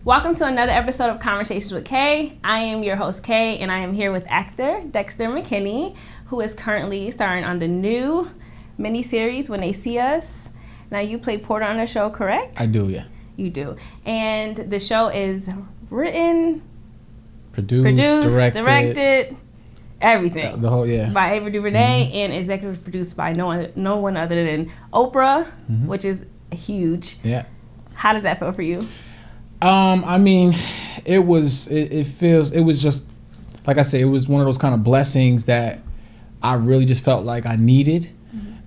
Welcome to another episode of Conversations with Kay. I am your host, Kay, and I am here with actor Dexter McKinney, who is currently starring on the new miniseries When They See Us. Now, you play Porter on the show, correct? I do, yeah. You do. And the show is written, produced directed, everything. The whole, yeah. By Ave DuVernay and executive produced by no one other than Oprah, which is huge. Yeah. How does that feel for you? I mean, it was just, like I say, it was one of those kind of blessings that I really just felt like I needed.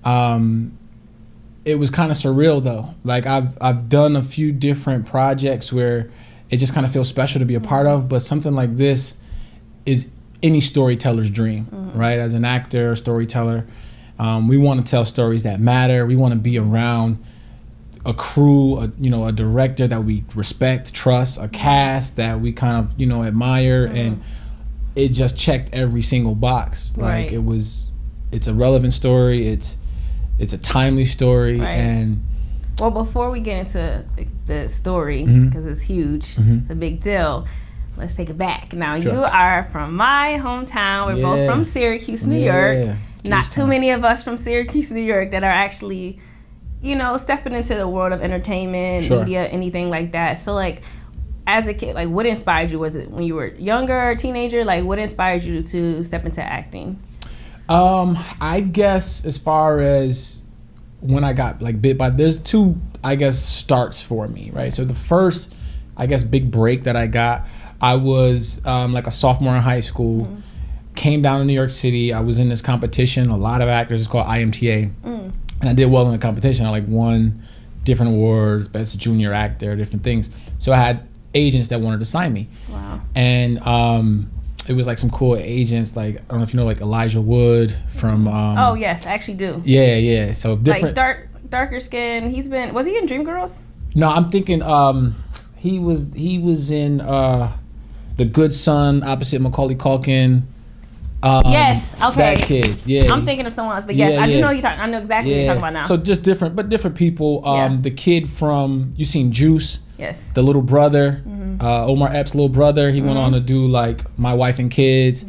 It was kind of surreal though. Like I've done a few different projects where it just kind of feels special to be a part of, but something like this is any storyteller's dream, right? As an actor, storyteller, we want to tell stories that matter. We want to be around a crew, a director that we respect, trust, a cast that we kind of, admire, and it just checked every single box. Like it's a relevant story, it's a timely story, and well, before we get into the story, because it's huge, it's a big deal, let's take it back. Now, you are from my hometown. We're both from Syracuse, New York. Not too many of us from Syracuse, New York that are actually stepping into the world of entertainment, media, anything like that. So, like, as a kid, like, what inspired you? Was it when you were younger, teenager? Like, what inspired you to step into acting? I guess as far as when I got, like, bit by, there's two, I guess, starts for me, right? So the first, I guess, big break that I got, I was, like, a sophomore in high school, came down to New York City. I was in this competition, a lot of actors, it's called IMTA. And I did well in the competition. I won different awards, best junior actor, different things. So I had agents that wanted to sign me. Wow. And it was like some cool agents, like, I don't know if you know, like Elijah Wood from oh yes, I actually do. Yeah. So different, like darker skin. Was he in Dreamgirls? No, I'm thinking he was in The Good Son opposite Macaulay Culkin. Yes, okay. That kid, yeah. I'm thinking of someone else, but yes, I do know I know exactly what you're talking about now. So just different people. The kid from, you seen Juice? Yes. The little brother, Omar Epps' little brother. He went on to do like My Wife and Kids.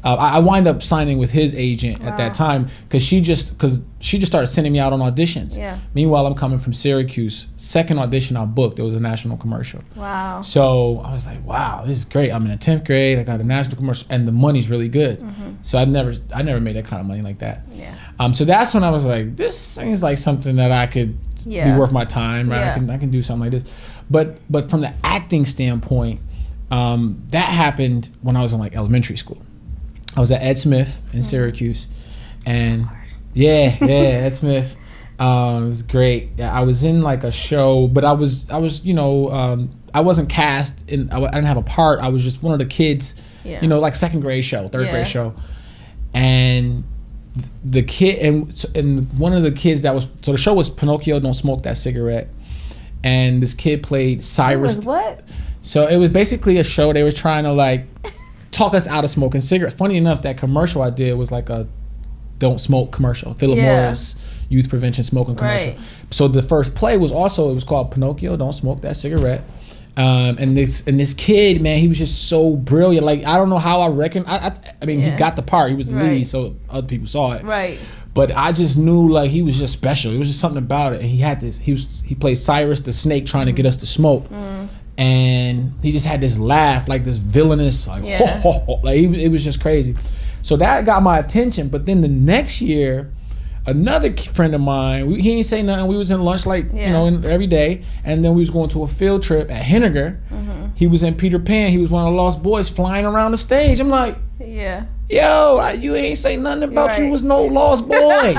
I wind up signing with his agent at that time because she just started sending me out on auditions. Yeah. Meanwhile, I'm coming from Syracuse. Second audition I booked, it was a national commercial. Wow. So I was like, wow, this is great. I'm in the 10th grade. I got a national commercial, and the money's really good. So I never made that kind of money like that. Yeah. So that's when I was like, this seems like something that I could be worth my time, right? Yeah. I can do something like this. But from the acting standpoint, that happened when I was in like elementary school. I was at Ed Smith in Syracuse, and Ed Smith. It was great. Yeah, I was in like a show, but I was I wasn't cast in. I didn't have a part. I was just one of the kids. Like second grade show, third grade show, and the kid and one of the kids that was, so the show was Pinocchio Don't Smoke That Cigarette, and this kid played Cyrus. It was what? So it was basically a show. They were trying to like talk us out of smoking cigarettes. Funny enough, that commercial I did was like a don't smoke commercial. Philip Morris youth prevention smoking commercial. Right. So the first play it was called Pinocchio Don't Smoke That Cigarette. And this kid, man, he was just so brilliant. Like, I don't know how I reckon. I mean, he got the part. He was the lead, so other people saw it. Right. But I just knew like he was just special. It was just something about it. And he had this. He played Cyrus the snake trying to get us to smoke. And he just had this laugh, like this villainous, like ho, ho, ho. Like it was just crazy. So that got my attention. But then the next year, another friend of mine, he ain't say nothing. We was in lunch every day, and then we was going to a field trip at Henniger. He was in Peter Pan. He was one of the Lost Boys flying around the stage. I'm like, yo, you ain't say nothing about you was no lost boy.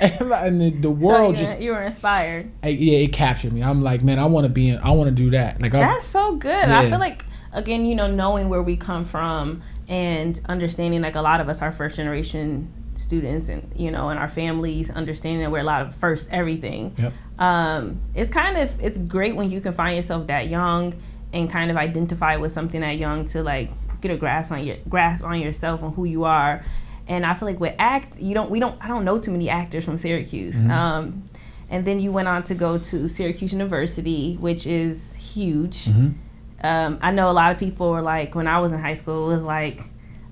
And the world you were inspired. It captured me. I'm like, man, I want to do that. Like, that's so good. I feel like, again, knowing where we come from and understanding, like, a lot of us are first generation students, and and our families, understanding that we're a lot of first everything. It's great when you can find yourself that young and kind of identify with something that young to like get a grasp on yourself and who you are. And I feel like with I don't know too many actors from Syracuse. And then you went on to go to Syracuse University, which is huge. I know a lot of people were like, when I was in high school, it was like,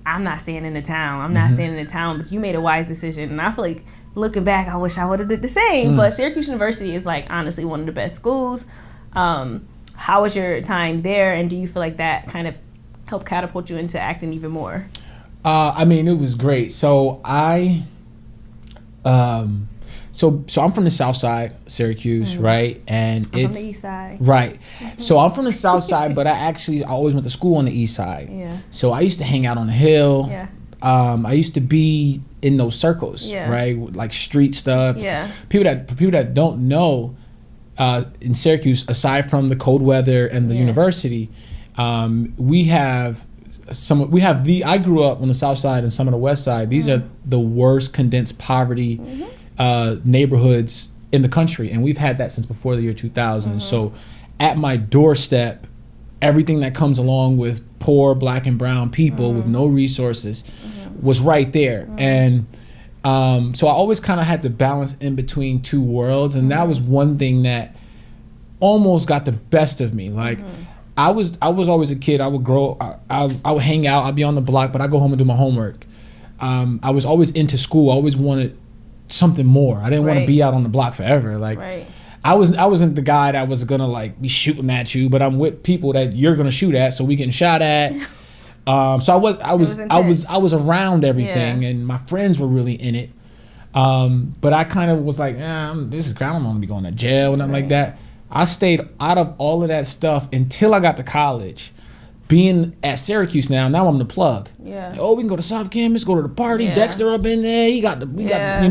I'm not staying in the town. I'm not staying in the town, but you made a wise decision. And I feel like looking back, I wish I would have did the same. But Syracuse University is like honestly one of the best schools. How was your time there, and do you feel like that kind of helped catapult you into acting even more? I mean, it was great. So So I'm from the South Side, Syracuse, right? And I'm from the East Side. Right. So I'm from the South Side, but I always went to school on the East Side. Yeah. So I used to hang out on the hill. Yeah. I used to be in those circles, right? Like street stuff. Yeah. People that don't know, in Syracuse, aside from the cold weather and the university, I grew up on the South Side and some of the West Side. These are the worst condensed poverty neighborhoods in the country, and we've had that since before the year 2000. So at my doorstep, everything that comes along with poor black and brown people with no resources was right there. And so I always kind of had to balance in between two worlds, and that was one thing that almost got the best of me. Like I was always a kid. I would I would hang out, I'd be on the block, but I'd go home and do my homework. I was always into school. I always wanted something more. I didn't want to be out on the block forever. Like I wasn't the guy that was gonna like be shooting at you, but I'm with people that you're gonna shoot at, so we getting shot at. So I was around everything, and my friends were really in it. But I kind of was like, I don't want to be going to jail and nothing like that. I stayed out of all of that stuff until I got to college. Being at Syracuse now I'm the plug. Yeah. Like, we can go to South Campus, go to the party. Yeah. Dexter up in there. We got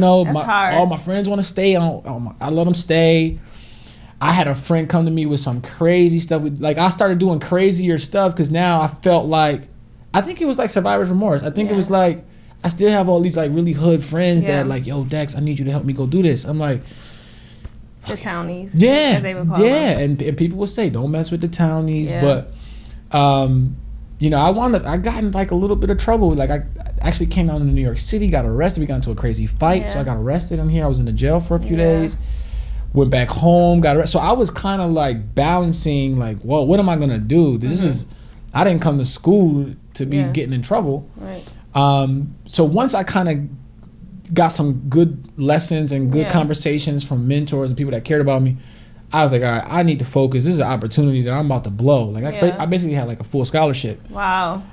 all my friends want to stay. I let them stay. I had a friend come to me with some crazy stuff. I started doing crazier stuff because now I felt like, I think it was like survivor's remorse. I think it was like, I still have all these like really hood friends that like, yo, Dex, I need you to help me go do this. I'm like, the townies. Yeah. As they would call them. And people would say, don't mess with the townies. Yeah. But, I got in like a little bit of trouble. Like I actually came down to New York City, got arrested. We got into a crazy fight. So I got arrested in here. I was in the jail for a few days. Went back home, got arrested. So I was kind of like balancing like, well, what am I going to do? I didn't come to school to be getting in trouble. Right. So once I kind of got some good lessons and good conversations from mentors and people that cared about me, I was like, all right, I need to focus. This is an opportunity that I'm about to blow. Like I basically had like a full scholarship. Wow.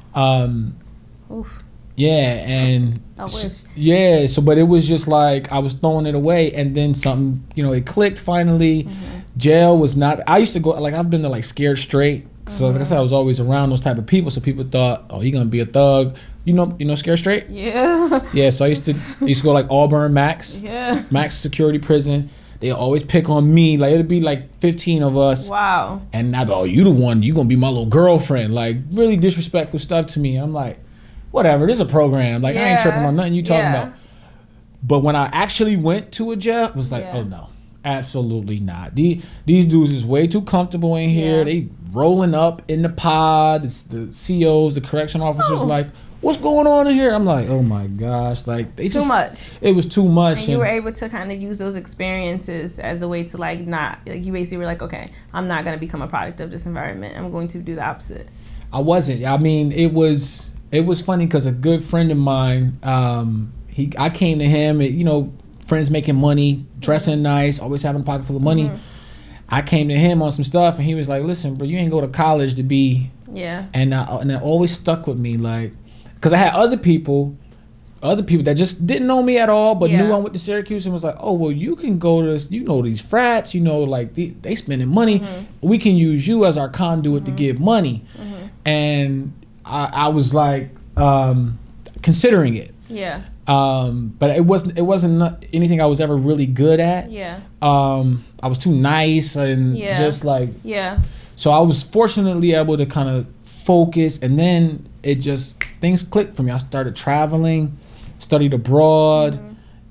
Oof. Yeah, and I wish. Yeah, so but it was just like I was throwing it away, and then something, it clicked finally. Jail was not. I used to go like I've been to like Scared Straight. So like I said, I was always around those type of people. So people thought, oh, he gonna be a thug. You know Scared Straight? Yeah. Yeah. So I used to go like Auburn Max. Yeah. Max security prison. They always pick on me. Like it'd be like 15 of us. Wow. And I'd be, oh, you the one. You gonna be my little girlfriend. Like really disrespectful stuff to me. And I'm like, whatever. This is a program. Like I ain't tripping on nothing you talking about. But when I actually went to a jail, it was like, oh no, absolutely not. These dudes is way too comfortable in here. They rolling up in the pod. It's the COs, the correction officers, like, what's going on in here? I'm like, oh my gosh, like they too much. It was too much. And you were able to kind of use those experiences as a way to like not like you basically were like, okay, I'm not gonna become a product of this environment. I'm going to do the opposite. I wasn't. I mean, it was funny because a good friend of mine, I came to him, friends making money, dressing nice, always having a pocket full of money. I came to him on some stuff, and he was like, listen, bro, you ain't go to college to be. Yeah. And it always stuck with me, like, because I had other people that just didn't know me at all, but knew I went to Syracuse and was like, oh, well, you can go to, these frats, like they spending money. We can use you as our conduit to give money. And I was like considering it. Yeah. But it wasn't anything I was ever really good at. Yeah. I was too nice and just like. Yeah. So I was fortunately able to kind of focus, and then things clicked for me. I started traveling, studied abroad,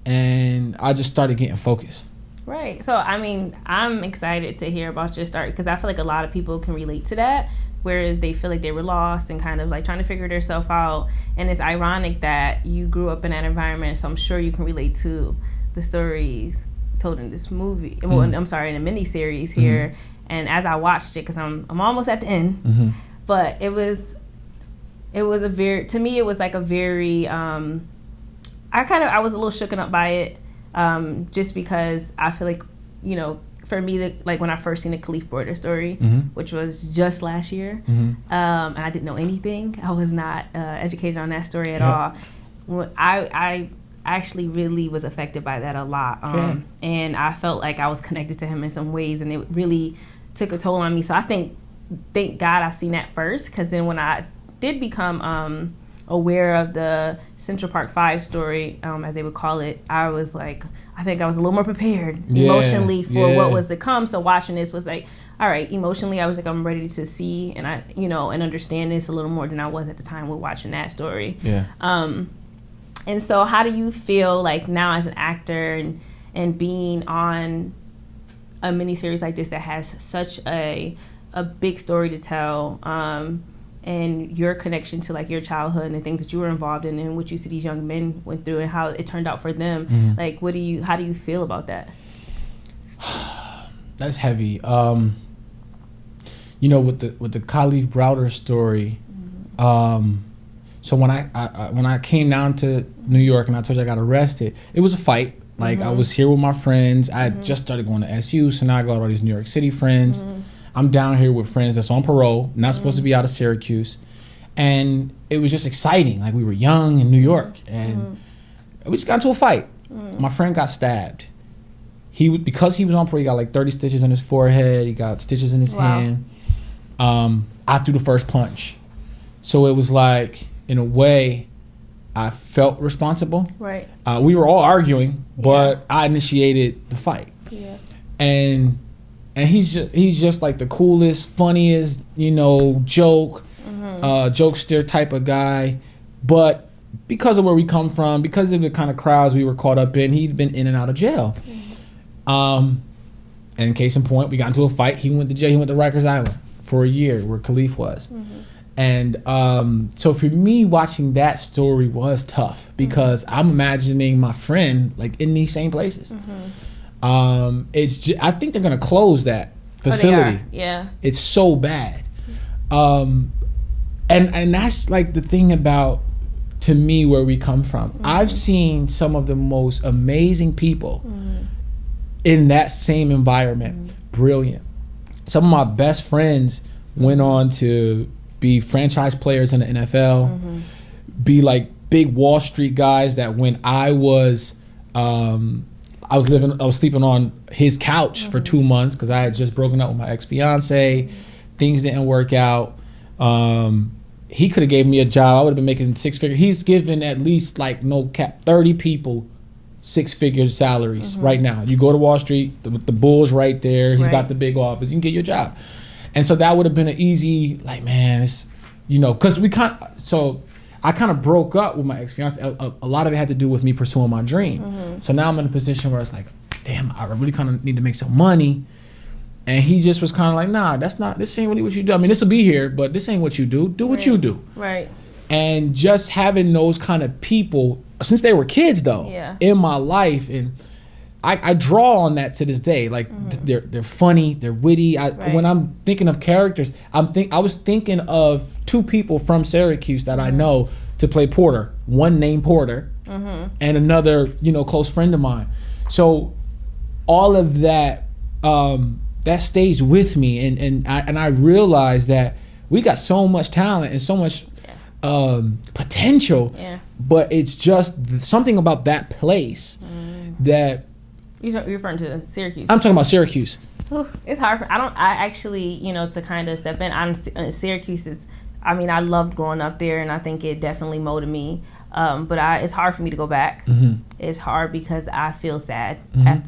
and I just started getting focused. Right. So, I mean, I'm excited to hear about your start because I feel like a lot of people can relate to that, whereas they feel like they were lost and kind of like trying to figure themselves out. And it's ironic that you grew up in that environment, so I'm sure you can relate to the stories told in this movie. Well, I'm sorry, in a mini-series here. And as I watched it, because I'm almost at the end, but it was a very, to me, it was like a very, I was a little shooken up by it, just because I feel like, you know, for me, like when I first seen the Khalif Border story, which was just last year, and I didn't know anything. I was not educated on that story at all. I actually really was affected by that a lot, and I felt like I was connected to him in some ways, and it really took a toll on me. So I thank God I seen that first, because then when I did become aware of the Central Park 5 story, as they would call it, I was like, I think I was a little more prepared emotionally for what was to come. So watching this was like, all right, emotionally, I was like, I'm ready to see and and understand this a little more than I was at the time with watching that story. And so how do you feel like now as an actor and being on a miniseries like this that has such a big story to tell, and your connection to like your childhood and the things that you were involved in and what you see these young men went through and how it turned out for them, like how do you feel about that? That's heavy. With the Khalif Browder story, so when I came down to New York and I told you I got arrested, it was a fight. Like I was here with my friends. I had just started going to SU, so now I got all these New York City friends. I'm down here with friends that's on parole, not supposed to be out of Syracuse. And it was just exciting. Like we were young in New York, and we just got into a fight. My friend got stabbed. Because he was on parole, he got like 30 stitches in his forehead. He got stitches in his hand. I threw the first punch. So it was like, in a way, I felt responsible. Right. We were all arguing, but I initiated the fight. Yeah. And he's just like the coolest, funniest, jokester type of guy. But because of where we come from, because of the kind of crowds we were caught up in, he'd been in and out of jail. And case in point, we got into a fight. He went to jail. He went to Rikers Island for a year, where Khalif was. And so for me, watching that story was tough, because I'm imagining my friend like in these same places. I think they're gonna close that facility. It's so bad. And that's like the thing about, to me, where we come from. I've seen some of the most amazing people in that same environment. Brilliant. Some of my best friends went on to be franchise players in the NFL, be like big Wall Street guys that when I was sleeping on his couch for 2 months because I had just broken up with my ex-fiance. Things didn't work out. He could have gave me a job. I would have been making 6 figures. He's given at least, like, no cap, 30 people 6-figure salaries right now. You go to Wall Street, the bull's right there. He's got the big office. You can get your job. And so that would have been an easy, like, man, it's, because I kind of broke up with my ex-fiance. A lot of it had to do with me pursuing my dream. So now I'm in a position where it's like, damn, I really kind of need to make some money. And he just was kind of like, nah, this ain't really what you do. I mean, this will be here, but this ain't what you do. Do what you do. Right. And just having those kind of people, since they were kids though, in my life, and I draw on that to this day. Like they're funny, they're witty. When I'm thinking of characters, I was thinking of 2 people from Syracuse that I know to play Porter. One named Porter, and another, close friend of mine. So all of that, that stays with me, and I realize that we got so much talent and so much potential, but it's just something about that place that. You're referring to Syracuse. I'm talking about Syracuse. It's hard. I actually, to kind of step in. Syracuse is, I loved growing up there, and I think it definitely molded me. But it's hard for me to go back. It's hard because I feel sad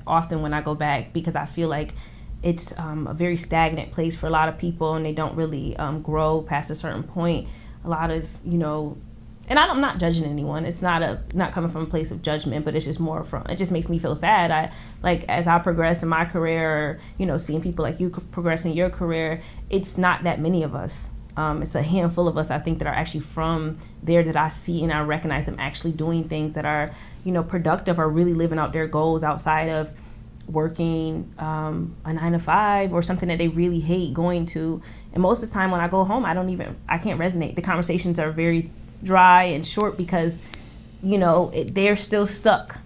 often when I go back, because I feel like it's a very stagnant place for a lot of people, and they don't really grow past a certain point. A lot of, and I'm not judging anyone. It's not coming from a place of judgment, but it's just it just makes me feel sad. As I progress in my career, or, seeing people like you progress in your career, it's not that many of us. It's a handful of us, I think, that are actually from there that I see and I recognize them actually doing things that are, productive, or really living out their goals outside of working a 9-to-5 or something that they really hate going to. And most of the time when I go home, I can't resonate. The conversations are very dry and short because, they're still stuck.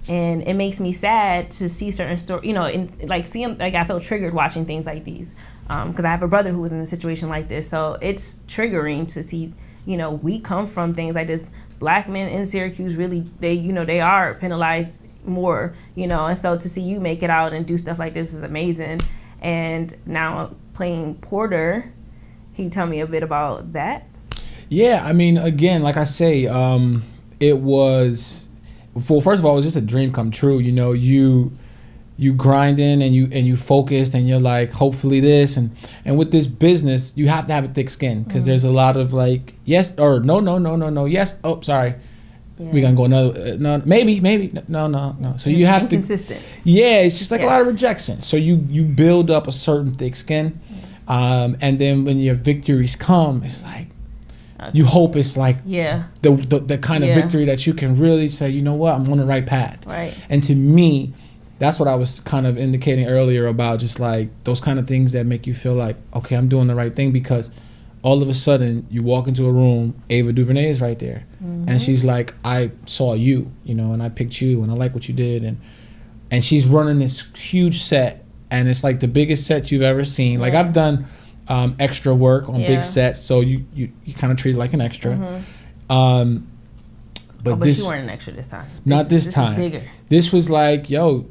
And it makes me sad to see certain stories, and I feel triggered watching things like these. Because I have a brother who was in a situation like this. So it's triggering to see, we come from things like this. Black men in Syracuse really, they are penalized more, and so to see you make it out and do stuff like this is amazing. And now playing Porter, can you tell me a bit about that? Yeah, I mean, again, like I say, it was, well, first of all, it was just a dream come true. You grinding and you focused and you're like, hopefully this and with this business you have to have a thick skin because there's a lot of like yes or no yes, oh sorry, we're gonna go another no maybe no, so you have inconsistent. It's just like a lot of rejection, so you build up a certain thick skin, and then when your victories come, it's like you hope it's like the kind of victory that you can really say, you know what, I'm on the right path, right? And to me, that's what I was kind of indicating earlier about just like those kind of things that make you feel like, okay, I'm doing the right thing, because all of a sudden you walk into a room, Ave DuVernay is right there. And she's like, I saw you, and I picked you and I like what you did. And she's running this huge set, and it's like the biggest set you've ever seen. Like I've done extra work on big sets, so you kind of treat it like an extra. But this, you weren't an extra this time. Not this time. Is bigger. This was like, so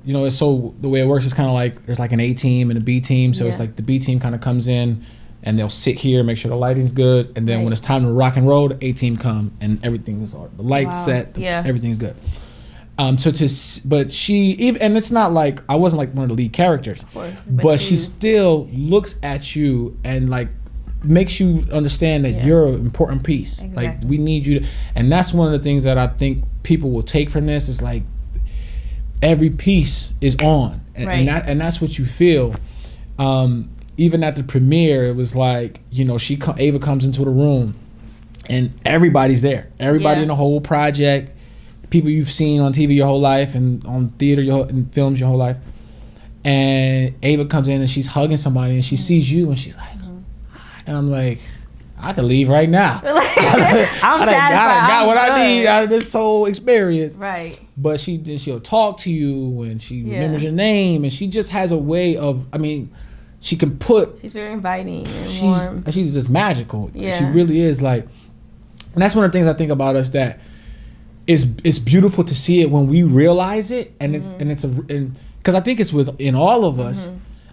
the way it works is kind of like there's like an A team and a B team. So it's like the B team kind of comes in and they'll sit here, make sure the lighting's good, and then when it's time to rock and roll, the A team come and everything is the lights set, everything's good. But she even, and it's not like I wasn't like one of the lead characters, but she still looks at you and like makes you understand that you're an important piece. Exactly. Like we need you to, and that's one of the things that I think people will take from this is like every piece is on, and that's what you feel. Even at the premiere, it was like, Ava comes into the room and everybody's there. Everybody in the whole project, people you've seen on TV your whole life and on theater and films your whole life. And Ava comes in and she's hugging somebody and she sees you and she's like, and I'm like, I can leave right now. I'm satisfied. I got what I need out of this whole experience. Right. But she'll talk to you and she remembers your name, and she just has a way of, she can put. She's very inviting and warm. She's just magical. Yeah. She really is like, and that's one of the things I think about us that it's beautiful to see it when we realize it, and it's because I think it's within all of us,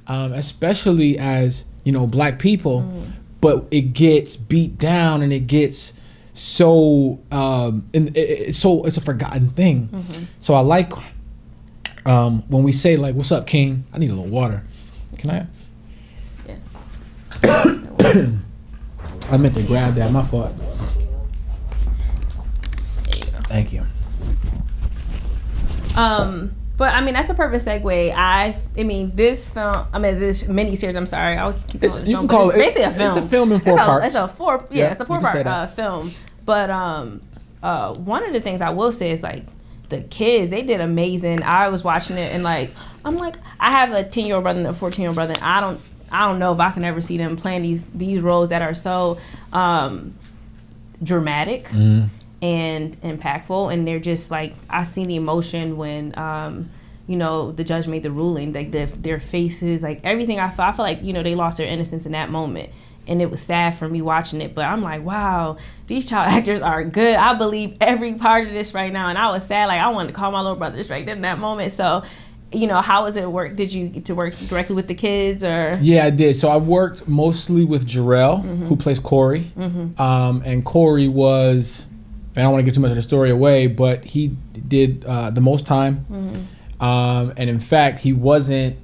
especially as Black people. But it gets beat down and it gets so it's a forgotten thing. So I like when we say like, "What's up, King? I need a little water. Can I?" Yeah. I meant to grab that. My fault. There you go. Thank you. But that's a perfect segue. This film, this miniseries. I'm sorry, I'll keep calling it. You can call it basically a film. It's a film in 4 parts. It's a 4-part film. But one of the things I will say is like the kids, they did amazing. I was watching it and like I'm like, I have a 10-year-old brother and a 14-year-old brother. And I don't know if I can ever see them playing these roles that are so dramatic. And impactful, and they're just like, I seen the emotion when the judge made the ruling, like their faces, like everything. I feel like they lost their innocence in that moment, and it was sad for me watching it. But I'm like, wow, these child actors are good. I believe every part of this right now, and I was sad, like I wanted to call my little brother just right there in that moment. So how was it work? Did you get to work directly with the kids, or? Yeah, I did. So I worked mostly with Jarrell, who plays Corey, and Corey was, I don't want to give too much of the story away, but he did the most time. And in fact, he wasn't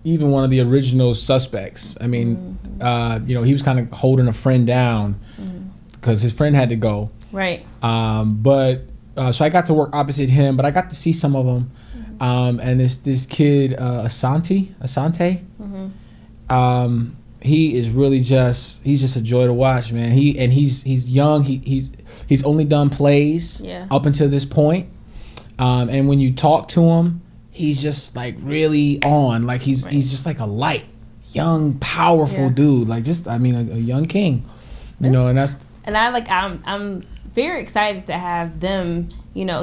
even one of the original suspects. I mean, he was kind of holding a friend down because his friend had to go. Right. So I got to work opposite him, but I got to see some of them. And this kid, Asante, he is really he's just a joy to watch, man. He's young. He's only done plays up until this point. And when you talk to him, he's just like really on. Like he's just like a light, young, powerful dude. Like just a young king. You know, and that's. And I'm very excited to have them,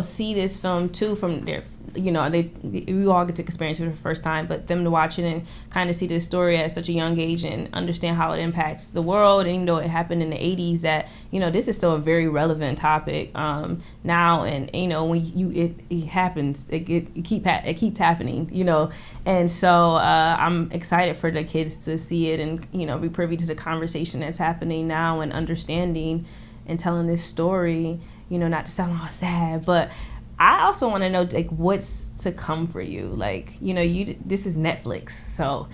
see this film too from their, we all get to experience it for the first time, but them to watch it and kind of see this story at such a young age and understand how it impacts the world. And even though it happened in the 80s, that this is still a very relevant topic now. And when it happens, it keeps happening. And so I'm excited for the kids to see it and be privy to the conversation that's happening now and understanding and telling this story. Not to sound all sad, but I also want to know like what's to come for you. Like, this is Netflix, so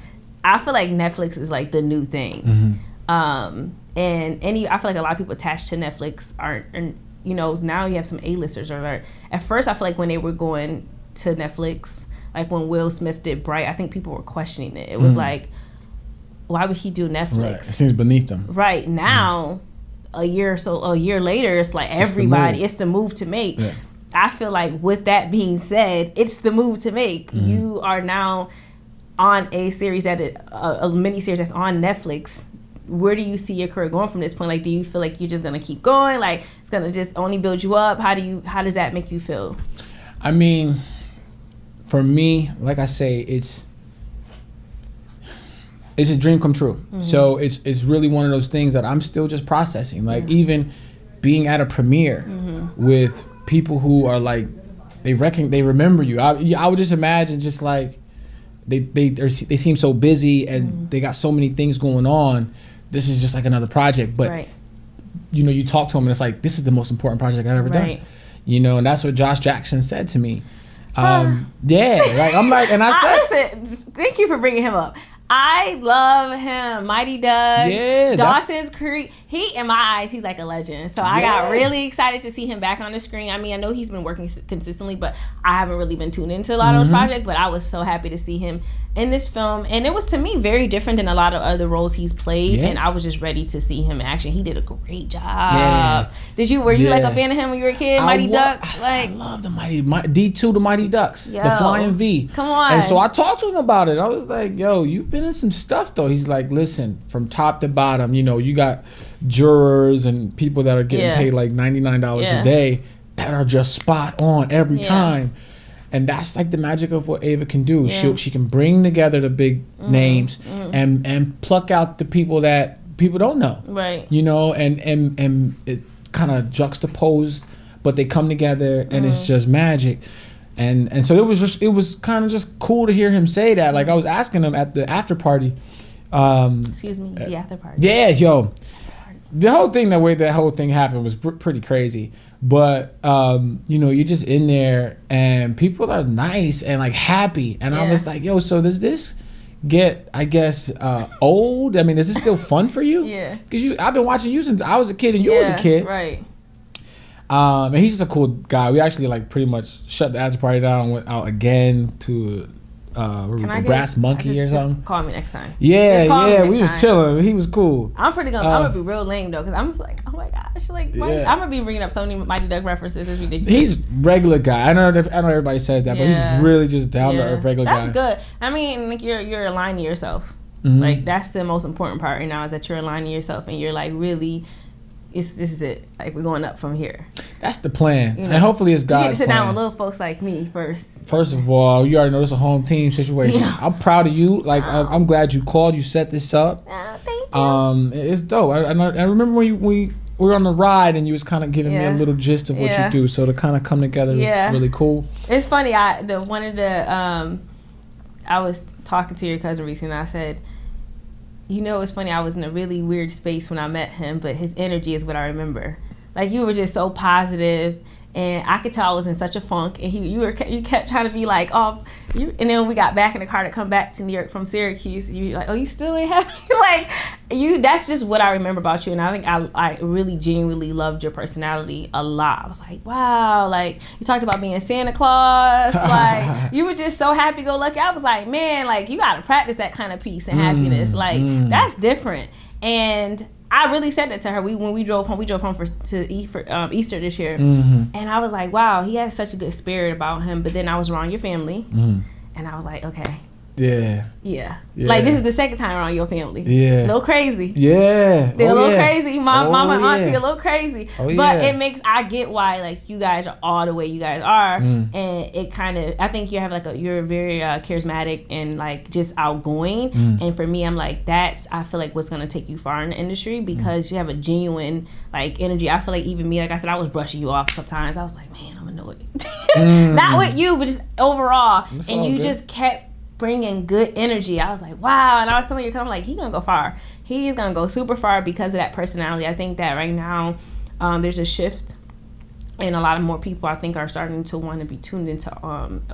I feel like Netflix is like the new thing. And I feel like a lot of people attached to Netflix aren't. Now you have some A-listers. Or at first, I feel like when they were going to Netflix, like when Will Smith did Bright, I think people were questioning it. It was like, why would he do Netflix? Right. It seems beneath them. Right now. A year later, it's like everybody, it's the move to make. Yeah. I feel like with that being said, it's the move to make. You are now on a series a mini series that's on Netflix. Where do you see your career going from this point? Like, do you feel like you're just gonna keep going? Like, it's gonna just only build you up? How does that make you feel? I mean, for me, like I say, it's a dream come true. So it's really one of those things that I'm still just processing. Like even being at a premiere with people who are like, they remember you. I would just imagine just like they seem so busy and they got so many things going on. This is just like another project, but you talk to them and it's like, this is the most important project I've ever done. And that's what Josh Jackson said to me. Like I'm like, and I said, listen, thank you for bringing him up. I love him. Mighty Ducks. Yeah. Dawson's Creek. He, in my eyes, he's like a legend. So I got really excited to see him back on the screen. I mean, I know he's been working consistently, but I haven't really been tuned into a lot of those projects. But I was so happy to see him in this film. And it was, to me, very different than a lot of other roles he's played. And I was just ready to see him in action. He did a great job. Were you like a fan of him when you were a kid? Mighty Ducks? Like, I love the D2, the Mighty Ducks. The Flying V. Come on. And so I talked to him about it. I was like, yo, you've been in some stuff though. He's like, listen, from top to bottom, you got jurors and people that are getting paid like $99 a day that are just spot on every time. And that's like the magic of what Ava can do. She can bring together the big names and pluck out the people that people don't know. Right. And it kind of juxtaposed, but they come together and it's just magic. And so it was kind of just cool to hear him say that. Like I was asking him at the after party. The after party. Yeah, yo. The whole thing, the way that whole thing happened was pretty crazy. But, you're just in there and people are nice and like happy. And I was like, yo, so does this get, I guess, old? I mean, is this still fun for you? Yeah. Because I've been watching you since I was a kid and you was a kid. Right. And he's just a cool guy. We actually like pretty much shut the after party down, went out again to Brass Monkey or something. Just call me next time. Yeah, we was chilling. He was cool. I'm gonna be real lame though, because I'm like, oh my gosh, like I'm gonna be bringing up so many Mighty Duck references. It's ridiculous. He's regular guy. I know everybody says that, but he's really just down to earth regular guy. That's good. I mean, like you're aligning yourself. Like that's the most important part right now, is that you're aligning yourself and you're like really. This is it. Like we're going up from here. That's the plan, and hopefully it's God's plan. You get to sit down with little folks like me first. First of all, you already know this is a home team situation. I'm proud of you. Like I'm glad you called. You set this up. Thank you. It's dope. I remember when we were on the ride and you was kind of giving me a little gist of what you do. So to kind of come together is really cool. It's funny. I was talking to your cousin recently, and I said, it's funny, I was in a really weird space when I met him, but his energy is what I remember. Like, you were just so positive, and I could tell I was in such a funk, and you kept trying to be like, and then when we got back in the car to come back to New York from Syracuse, you were like, oh, you still ain't happy? Like, that's just what I remember about you, and I think I really genuinely loved your personality a lot. I was like, wow, like, you talked about being Santa Claus, like, you were just so happy-go-lucky. I was like, man, like, you gotta practice that kind of peace and happiness. Like, that's different. And I really said that to her. When we drove home for Easter this year, and I was like, "Wow, he has such a good spirit about him." But then I was around your family, And I was like, okay. Yeah. Like, this is the second time around your family. Yeah. A little crazy. Yeah. They're a little crazy. Mama and auntie a little crazy. But I get why, like, you guys are all the way you guys are. And it kind of, I think you have like you're very charismatic and like just outgoing. And for me, I'm like, I feel like what's going to take you far in the industry because you have a genuine like energy. I feel like even me, like I said, I was brushing you off sometimes. I was like, man, I'm annoyed. Not with you, but just overall. That's and you just kept bringing good energy. I was like, wow. And I was telling you, I'm like, he's gonna go far. He's gonna go super far because of that personality. I think that right now there's a shift, and a lot of more people I think are starting to want to be tuned into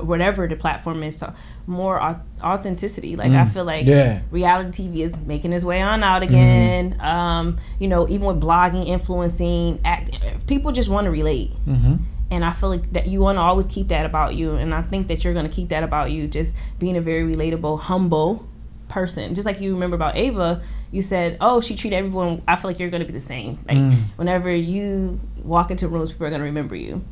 whatever the platform is, to more authenticity. Like I feel like reality TV is making its way on out again. You know, even with blogging, influencing, people just want to relate. And I feel like that you want to always keep that about you. And I think that you're going to keep that about you, just being a very relatable, humble person. Just like you remember about Ava, you said, oh, she treated everyone. I feel like you're going to be the same. Like whenever you walk into rooms, people are going to remember you.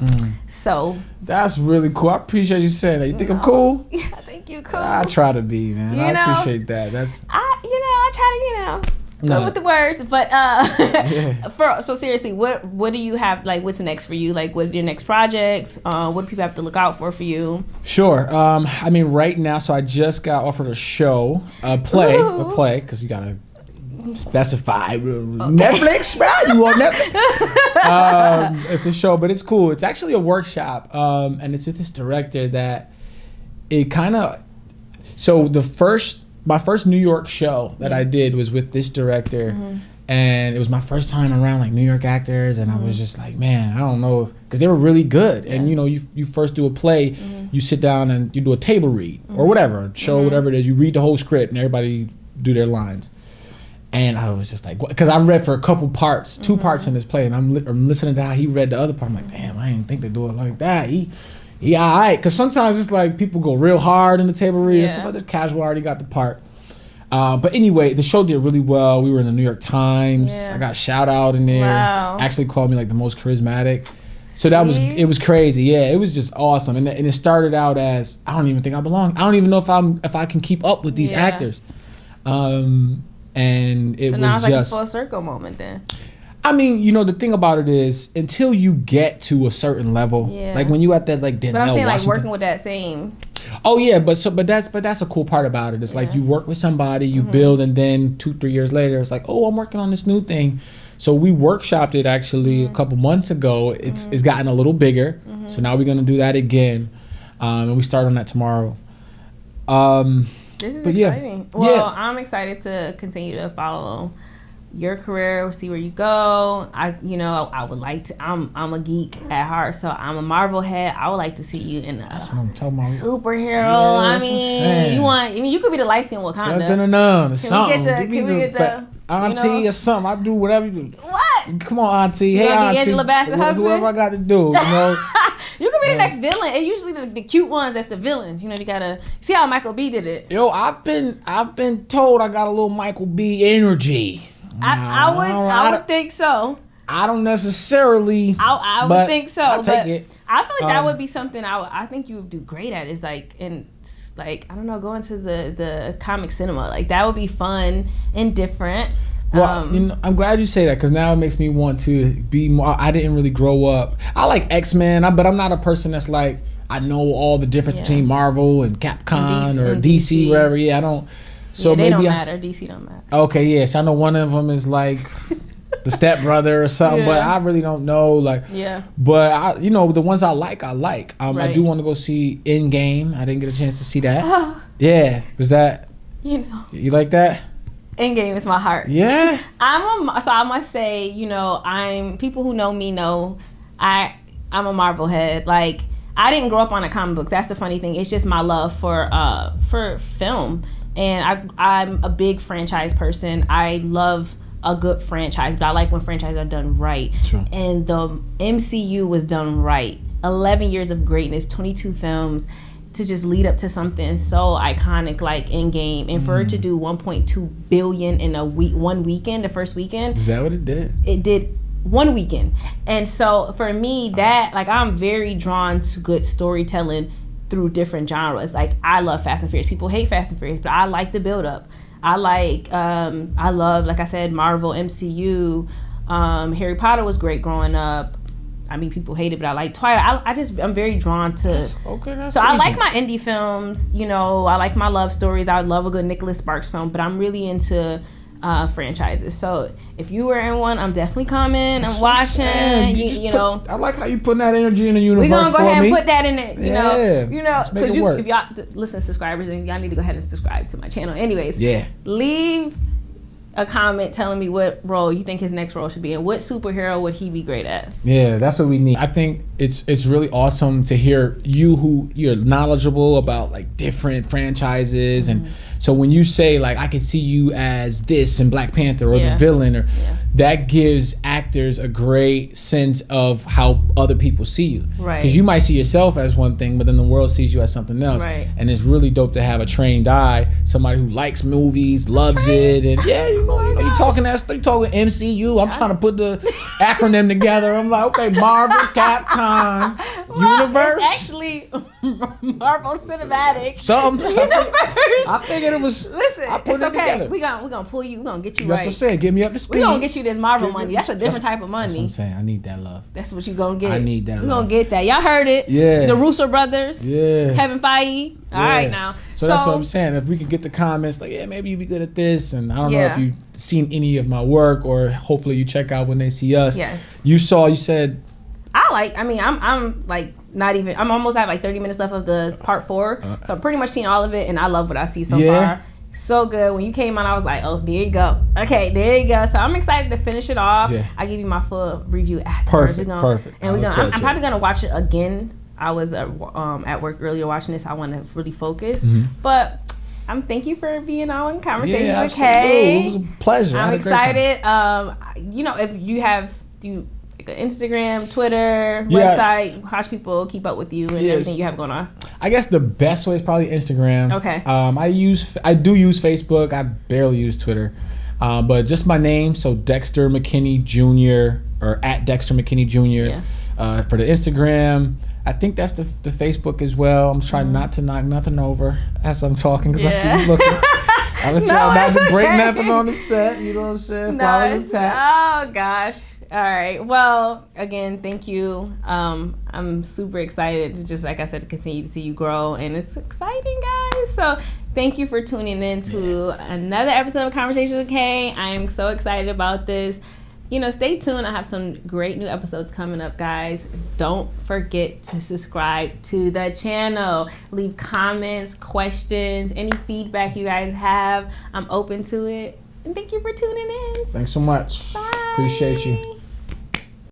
So. That's really cool. I appreciate you saying that. You think I'm cool? Yeah, I think you're cool. I try to be, man. I appreciate that. I try to, go with the words, but so seriously, what do you have, like, what's next for you? Like, what's your next projects? What do people have to look out for you? Sure. I mean, right now, so I just got offered a show, a play, because you gotta specify Netflix, right? You want Netflix? It's a show, but it's cool. It's actually a workshop, and it's with this director that it kind of. So my first New York show that I did was with this director, and it was my first time around like New York actors, and I was just like, man, I don't know, because they were really good. And you know, you first do a play, you sit down and you do a table read or whatever, show whatever it is, you read the whole script and everybody do their lines. And I was just like, because I read for a couple parts, 2 parts in this play, and I'm listening to how he read the other part. I'm like, damn, I didn't think they do it like that. He all right, because sometimes it's like people go real hard in the table read and stuff like that. Casual already got the part. But anyway, the show did really well. We were in the New York Times. I got a shout out in there. Wow. Actually called me like the most charismatic. So it was crazy. Yeah, it was just awesome. And it started out as, I don't even think I belong. I don't even know if I can keep up with these actors. And it was just. So now it's like a full circle moment then. I mean, you know, the thing about it is, until you get to a certain level, like when you at that like Denzel But I'm saying Washington, like working with that same. Oh yeah, but that's a cool part about it. It's like you work with somebody, you build, and then 2-3 years later, it's like, oh, I'm working on this new thing. So we workshopped it actually a couple months ago. It's gotten a little bigger, so now we're gonna do that again, and we start on that tomorrow. This is exciting. Well, I'm excited to continue to follow your career, see where you go. I would like to. I'm a geek at heart, so I'm a Marvel head. I would like to see you in a that's what I'm talking about. Superhero. I mean, you could be the light skin Wakanda. No, something. Can we get the auntie or something? I do whatever you do. What? Come on, auntie. Hey, auntie. Angela Bassett husband. Whatever I got to do, you know. You could be the next villain, and usually the cute ones, that's the villains. You know, you gotta see how Michael B did it. Yo, I've been told I got a little Michael B energy. I would think so. I don't necessarily. I would think so. I'll take it. I feel like that would be something I think you would do great at. Is like I don't know, go into the comic cinema. Like that would be fun and different. Well, I'm glad you say that, because now it makes me want to be more. I didn't really grow up. I like X-Men, but I'm not a person that's like, I know all the difference between Marvel and Capcom or DC, wherever. Yeah, I don't. So they maybe don't matter. DC don't matter. Okay, yes, I know one of them is like the stepbrother or something, but I really don't know. Like, but the ones I like. Right. I do want to go see Endgame. I didn't get a chance to see that. Oh. Yeah, was that? You like that? Endgame is my heart. Yeah. So I must say, people who know me know I'm a Marvel head. Like, I didn't grow up on the comic books. That's the funny thing. It's just my love for film. And I'm a big franchise person. I love a good franchise, but I like when franchises are done right. Sure. And the MCU was done right. 11 years of greatness, 22 films, to just lead up to something so iconic like Endgame, and for it to do 1.2 billion in one weekend, the first weekend. Is that what it did? It did one weekend. And so for me, that, like, I'm very drawn to good storytelling through different genres. Like, I love Fast and Furious. People hate Fast and Furious, but I like the build up. I love, like I said, Marvel, MCU. Harry Potter was great growing up. I mean, people hate it, but I like Twilight. I'm very drawn to. So easy. I like my indie films. You know, I like my love stories. I love a good Nicholas Sparks film, but I'm really into franchises. So if you were in one, I'm definitely coming. I'm watching. You know, I like how you putting that energy in the universe. We're gonna go ahead and put that in it. You know, because if y'all listen, subscribers, and y'all need to go ahead and subscribe to my channel. Anyways, leave a comment telling me what role you think his next role should be and what superhero would he be great at. Yeah, that's what we need. I think it's really awesome to hear you're knowledgeable about like different franchises, and so when you say like I can see you as this in Black Panther or the villain, or that gives actors a great sense of how other people see you. Right. Because you might see yourself as one thing, but then the world sees you as something else. Right. And it's really dope to have a trained eye, somebody who likes movies, loves it, and you talking MCU. I'm trying to put the acronym together. I'm like, okay, Marvel, Capcom, Universe. It's actually Marvel Cinematic Universe. I figured it was. Listen, I put it together. We're gonna pull you. We're gonna get you That's right. what I'm saying. Get me up to speed. We're gonna get you this Marvel money. That's a different type of money. That's what I'm saying. I need that love. That's what you gonna get. I need that love. We're gonna get that. Y'all heard it. Yeah. The Russo brothers. Yeah. Kevin Feige. All right now. So that's what I'm saying. If we could get the comments like, maybe you'd be good at this, and I don't know if you've seen any of my work, or hopefully you check out when they see us. Yes. You said. I'm like not even. I'm almost at like 30 minutes left of the part 4, so I'm pretty much seen all of it, and I love what I see so far. So good. When you came on, I was like, oh, there you go. Okay, there you go. So I'm excited to finish it off. Yeah. I'll give you my full review afterwards. Perfect. And I'm probably gonna watch it again. I was at work earlier watching this. I want to really focus, but. Thank you for being on Conversations with Kay. It was a pleasure. I'm excited. If you have Instagram, Twitter, website, how should people keep up with you and everything you have going on? I guess the best way is probably Instagram. Okay. I do use Facebook. I barely use Twitter. But just my name, so Dexter McKinney Jr. or at Dexter McKinney Jr. For the Instagram. I think that's the Facebook as well. I'm trying not to knock nothing over as I'm talking, because I see you looking. I'm trying not to break nothing on the set. You know what I'm saying? Oh gosh. All right. Well, again, thank you. I'm super excited to just, like I said, to continue to see you grow, and it's exciting, guys. So thank you for tuning in to another episode of Conversations with Kay. I'm so excited about this. Stay tuned. I have some great new episodes coming up, guys. Don't forget to subscribe to the channel. Leave comments, questions, any feedback you guys have. I'm open to it. And thank you for tuning in. Thanks so much. Bye. Appreciate you.